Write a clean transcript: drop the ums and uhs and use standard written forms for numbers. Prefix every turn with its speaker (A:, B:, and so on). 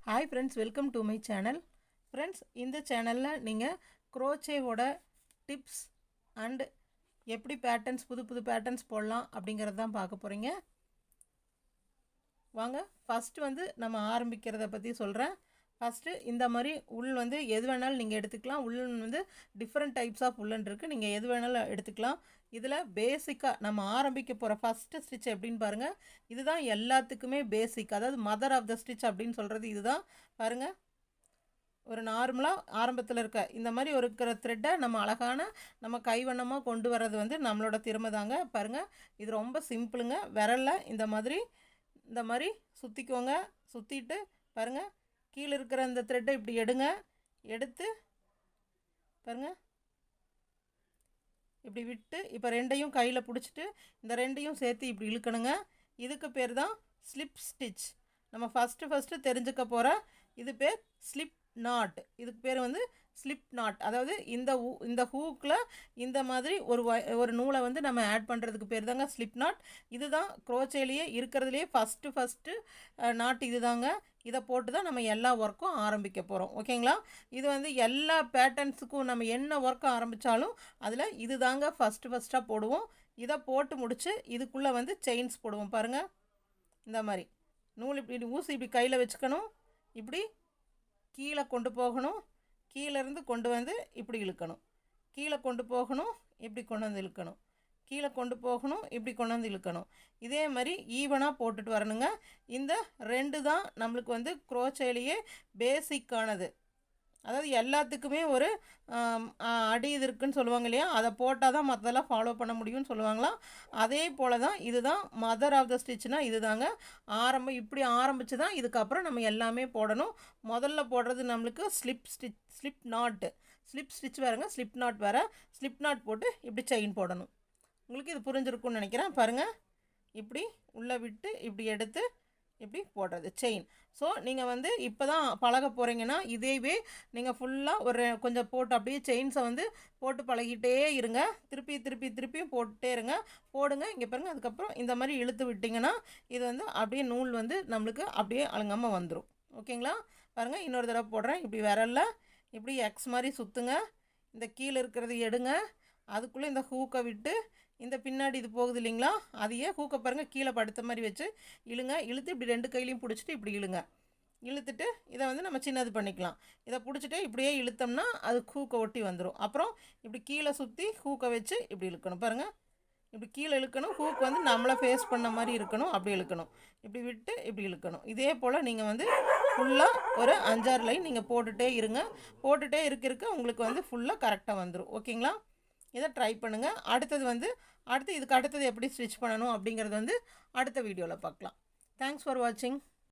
A: Hi friends, welcome to my channel. Friends, இந்த சேனல்ல நீங்க crochet ஓட tips and எப்படி patterns புது patterns போடலாம் அப்படிங்கறத தான் பார்க்க போறீங்க. வாங்க first வந்து நம்ம ஆரம்பிக்கிறத பத்தி சொல்றேன். first இந்த மாதிரி உள் வந்து எது வேணாலும் நீங்க எடுத்துக்கலாம். உள் வந்து different types of உள்ளன் இருக்கு. நீங்க எது வேணாலும் எடுத்துக்கலாம். இதுல பேசிக்கா நம்ம ஆரம்பிக்க போற first stitch எப்படின்னு பாருங்க. இதுதான் எல்லாத்துக்குமே பேசிக். அதாவது mother of the stitch அப்படினு சொல்றது இதுதான். பாருங்க. ஒரு நார்மலா ஆரம்பத்துல இருக்க இந்த மாதிரி ஒரு thread நம்ம அழகான நம்ம கைவண்ணமா கொண்டு வரது வந்து நம்மளோட திறமை தாங்க. பாருங்க. இது ரொம்ப சிம்பிளுங்க. விரல்ல இந்த மாதிரி சுத்திக்கோங்க. சுத்திட்டு பாருங்க. கீழ இருக்கிற அந்த thread இப்படி எடுங்க. எடுத்து பாருங்க. இப்படி விட்டு இப்ப ரெண்டையும் கையில பிடிச்சிட்டு இந்த ரெண்டையும் சேர்த்து இப்படி இழுக்கணுங்க. இதுக்கு பேர் தான் ஸ்லிப் ஸ்டிட்ச். நம்ம ஃபர்ஸ்ட் தெரிஞ்சுக்க போற இது பேர் ஸ்லிப் நாட். இதுக்கு பேர் வந்து ஸ்லிப் நாட். அதாவது இந்த ஹூக்ல இந்த மாதிரி ஒரு நூலை வந்து நம்ம ஆட் பண்றதுக்கு பேர் தாங்க ஸ்லிப் நாட். இதுதான் crochetலயே இருக்கிறதுலயே ஃபர்ஸ்ட் நாட் இதுதாங்க. இத போட்டு தான் நம்ம எல்லா வர்க்கும் ஆரம்பிக்க போறோம். ஓகேங்களா? இது வந்து எல்லா பேட்டர்ன்ஸ்க்கும் நம்ம என்ன வர்க் ஆரம்பிச்சாலும் அதுல இதுதாங்க ஃபர்ஸ்டா போடுவோம். இத போட்டு முடிச்சு இதுக்குள்ள வந்து செயின்ஸ் போடுவோம் பாருங்க. இந்த மாதிரி நூல் இப்படி ஊசி இப்படி கையில வெச்சுக்கணும். இப்படி கீழ கொண்டு போகணும். கீழ இருந்து கொண்டு வந்து இப்படி இழுக்கணும். கீழ கொண்டு போகணும். இப்படி கொண்டு வந்து இழுக்கணும். கீழ கொண்டு போகணும். இப்படி கொண்டு வந்து இழுக்கணும். இதே மாதிரி ஈவனா போட்டுட்டு வரணுங்க. இந்த ரெண்டு தான் நமக்கு வந்து crochetலயே பேசிக் ஆனது. அதாவது எல்லாத்துக்குமே ஒரு அடி இது இருக்குன்னு சொல்லுவாங்க இல்லையா? அத போட்டா தான் மத்ததெல்லாம் ஃபாலோ பண்ண முடியும்னு சொல்லுவாங்களா? அதே போல தான் இதுதான் மதர் ஆஃப் தி ஸ்டிட்ச்னா இதுதாங்க. இப்படி ஆரம்பிச்சு தான் இதுக்கு அப்புறம் நம்ம எல்லாமே போடணும். முதல்ல போடுறது நமக்கு ஸ்லிப் நாட். ஸ்லிப் ஸ்டிட்ச் வேறங்க, ஸ்லிப் நாட் வேற. ஸ்லிப் நாட் போட்டு இப்படி செயின் போடணும். உங்களுக்கு இது புரிஞ்சிருக்கும்னு நினைக்கிறேன். பாருங்க. இப்படி உள்ள விட்டு இப்படி எடுத்து இப்படி போடுறது செயின். ஸோ நீங்கள் வந்து இப்போ தான் பழக போகிறீங்கன்னா இதேவே நீங்கள் ஃபுல்லாக ஒரு கொஞ்சம் போட்டு அப்படியே செயின்ஸை வந்து போட்டு பழகிட்டே இருங்க. திருப்பியும் போட்டுட்டே இருங்க. போடுங்க. இங்கே பாருங்க. அதுக்கப்புறம் இந்த மாதிரி இழுத்து விட்டிங்கன்னா இது வந்து அப்படியே நூல் வந்து நம்மளுக்கு அப்படியே அழுங்காமல் வந்துடும். ஓகேங்களா? பாருங்கள். இன்னொரு தடவை போடுறேன். இப்படி விரல்ல இப்படி எக்ஸ் மாதிரி சுற்றுங்க. இந்த கீழே இருக்கிறது எடுங்க. அதுக்குள்ளே இந்த ஹூக்கை விட்டு இந்த பின்னாடி இது போகுது இல்லைங்களா? அதையே ஹூக்கை பாருங்கள் கீழே படுத்த மாதிரி வச்சு இழுங்க. இழுத்து இப்படி ரெண்டு கையிலையும் பிடிச்சிட்டு இப்படி இழுங்க. இழுத்துட்டு இதை வந்து நம்ம சின்னது பண்ணிக்கலாம். இதை பிடிச்சிட்டு இப்படியே இழுத்தோம்னா அது ஹூக்கை ஒட்டி வந்துடும். அப்புறம் இப்படி கீழே சுற்றி ஹூக்கை வச்சு இப்படி இழுக்கணும். பாருங்கள். இப்படி கீழே இழுக்கணும். ஹூக் வந்து நம்மளை ஃபேஸ் பண்ண மாதிரி இருக்கணும். அப்படி இழுக்கணும். இப்படி விட்டு இப்படி இழுக்கணும். இதே போல் நீங்கள் வந்து ஃபுல்லாக ஒரு 5-6 லைன் நீங்கள் போட்டுகிட்டே இருங்க. போட்டுகிட்டே இருக்க உங்களுக்கு வந்து ஃபுல்லாக கரெக்டாக வந்துடும். ஓகேங்களா? இதை ட்ரை பண்ணுங்கள். இதுக்கு அடுத்தது எப்படி ஸ்டிச் பண்ணணும் அப்படிங்கிறது வந்து அடுத்த வீடியோவில் பார்க்கலாம். தேங்க்ஸ் ஃபார் வாட்சிங்.